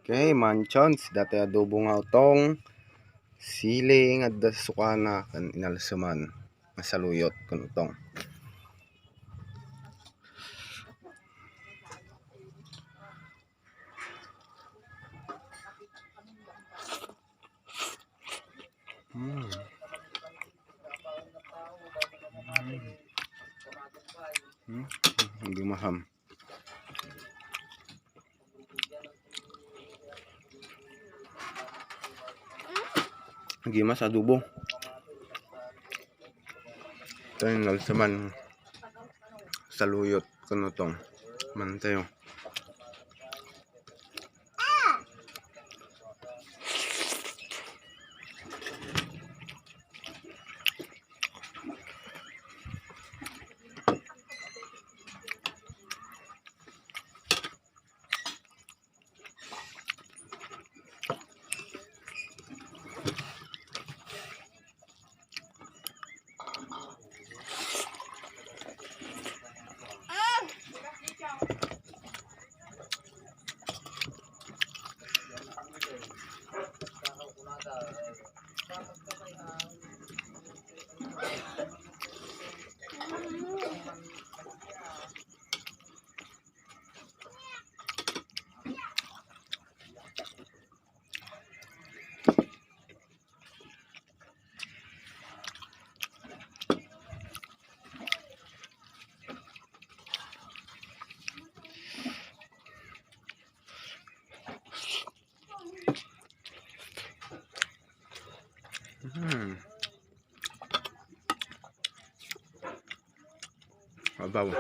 Okay, manchons dati adobo nga utong siling at sukana kan inalsuman masaluyot kun utong. Hindi maham. Gimas adobo. Ito yung nalsaman saluyot kunutong mantayo. Abaw.